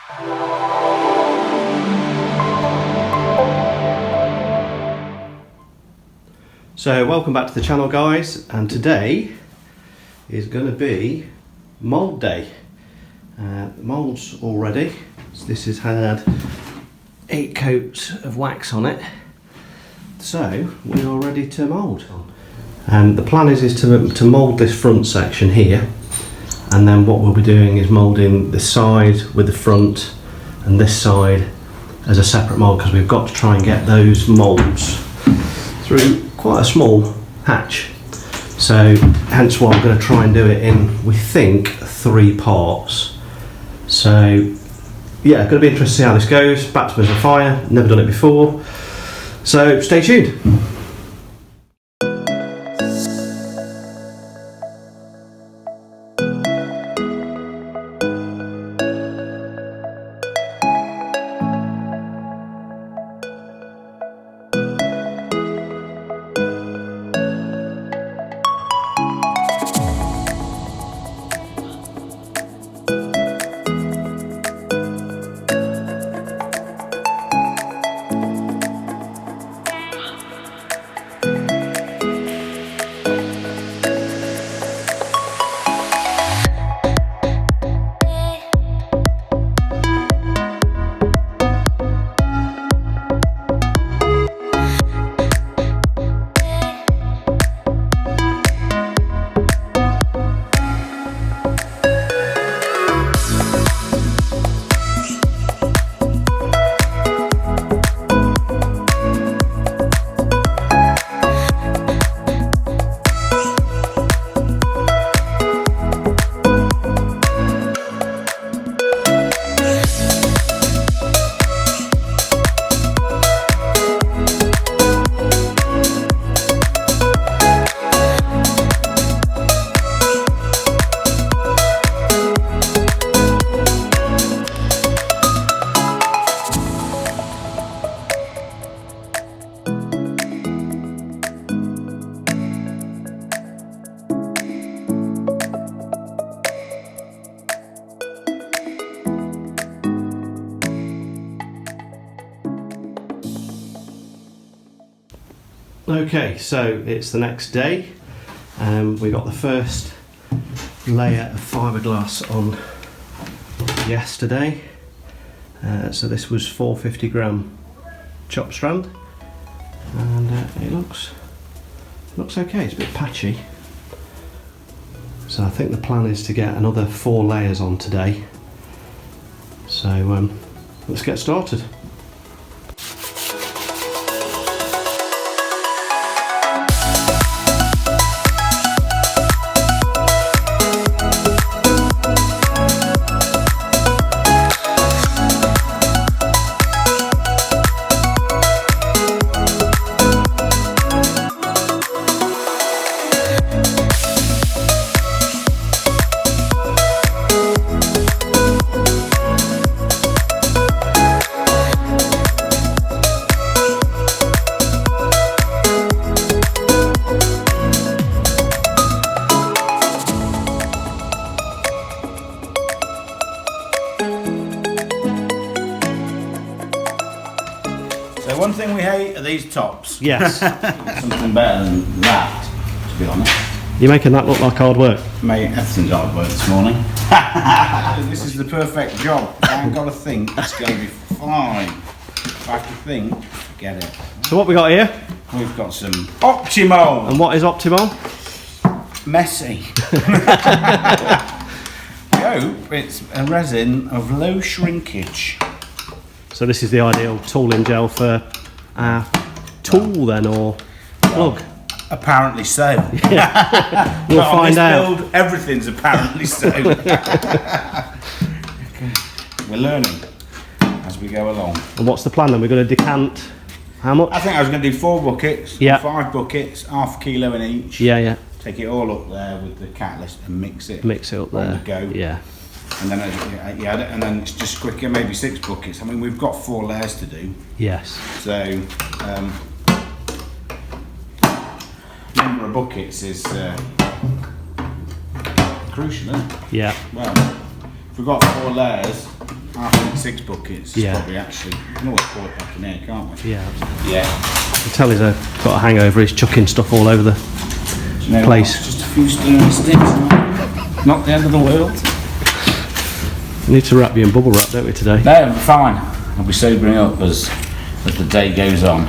So welcome back to the channel, guys, and today is going to be mould day. The mould's all ready. So this has had 8 coats of wax on it, so we are ready to mould. The plan is to mould this front section here, and then what we'll be doing is moulding this side with the front and this side as a separate mould, because we've got to try and get those moulds through quite a small hatch. So hence why I'm going to try and do it in, we think, 3 parts. So yeah, going to be interesting to see how this goes. Baptism of fire, never done it before. So stay tuned. Okay, so it's the next day, and we got the first layer of fiberglass on yesterday. So this was 450 gram chop strand, and it looks okay. It's a bit patchy, so I think the plan is to get another 4 layers on today. So let's get started. So one thing we hate are these tops. Yes. Something better than that, to be honest. You're making that look like hard work. Mate, everything's hard work this morning. This is the perfect job. I ain't got to think, it's going to be fine. If I have to think, forget it. So what we got here? We've got some Optimold. And what is Optimold? Messy. I hope it's a resin of low shrinkage. So this is the ideal tooling gel for our tool then, or plug? Apparently so. Yeah. We'll find out. Build, everything's apparently so. We're learning as we go along. And what's the plan then? We're going to decant how much? I think I was going to do 4 buckets, yeah. 5 buckets, ½ kilo in each. Yeah, yeah. Take it all up there with the catalyst and mix it. Mix it up on there. The go. Yeah. And then and then it's just quicker, maybe 6 buckets. I mean, we've got 4 layers to do. Yes. So number of buckets is crucial, isn't it? Yeah. Well, if we've got 4 layers, I think 6 buckets. Yeah. It's probably actually, we can always pour it back in here, can't we? Yeah. Yeah. I tell he's got a hangover. He's chucking stuff all over the Do you know place. what? Just a few stirring sticks. Not the end of the world. We need to wrap you in bubble wrap, don't we, today? No, I'm fine. I'll be sobering up as the day goes on.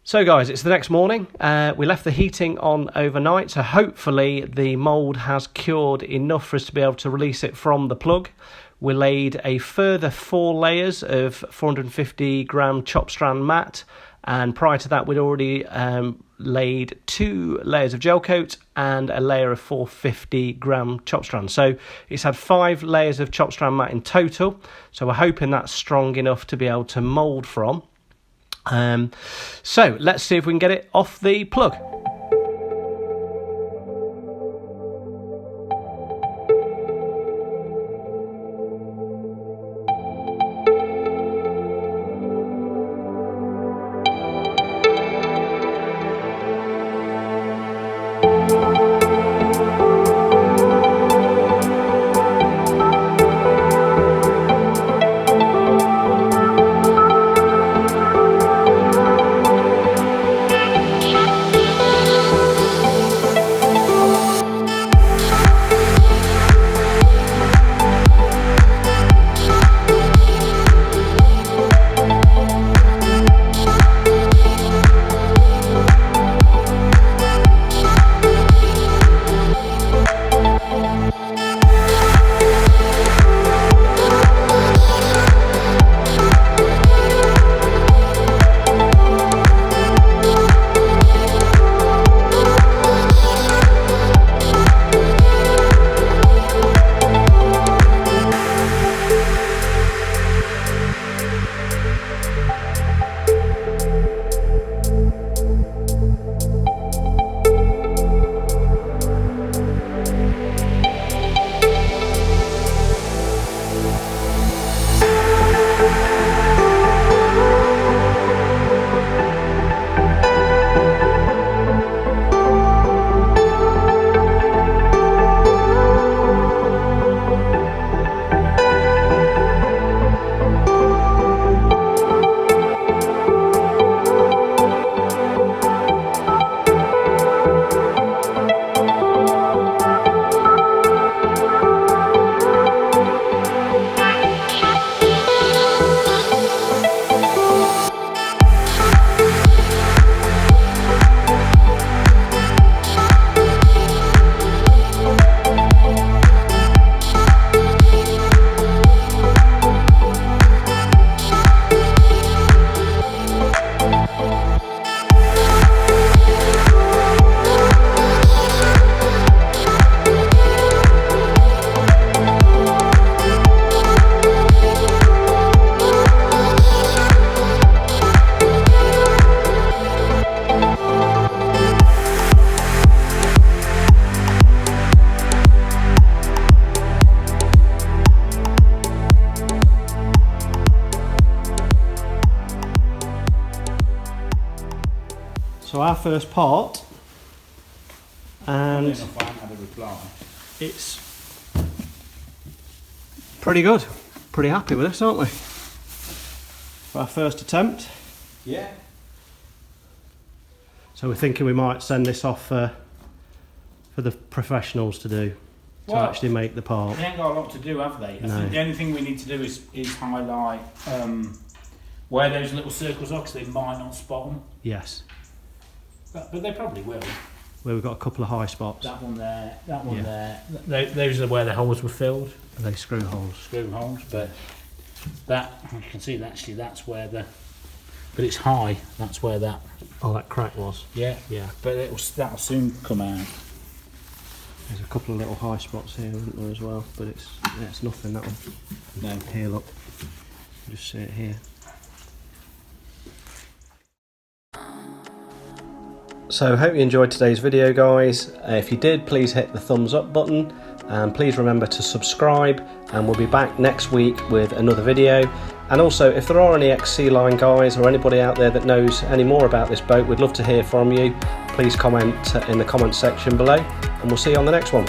So guys, it's the next morning. We left the heating on overnight, so hopefully the mould has cured enough for us to be able to release it from the plug. We laid a further 4 layers of 450 gram chop strand mat, and prior to that we'd already laid 2 layers of gel coat and a layer of 450 gram chop strand. So it's had 5 layers of chop strand mat in total, so we're hoping that's strong enough to be able to mould from. So let's see if we can get it off the plug. So our first part, and I haven't had a reply. it's pretty good. Pretty happy with this, aren't we? For our first attempt. Yeah. So we're thinking we might send this off for the professionals to do, to actually make the part. They ain't got a lot to do, have they? I No. think the only thing we need to do is highlight where those little circles are, because they might not spot them. Yes. But they probably will. Where we've got a couple of high spots. That one there, that one Yeah. there. Those are where the holes were filled. Are they screw holes? Screw holes, but that, you can see that actually that's where the, but it's high, that's where that. Oh, that crack was. Yeah, but that'll soon come out. There's a couple of little high spots here, isn't there, as well? But it's nothing, that one. No. Here, look. You just see it here. So hope you enjoyed today's video, guys. If you did, please hit the thumbs up button, and please remember to subscribe, and we'll be back next week with another video. And also, if there are any ex-Sealine guys or anybody out there that knows any more about this boat, we'd love to hear from you. Please comment in the comment section below, and we'll see you on the next one.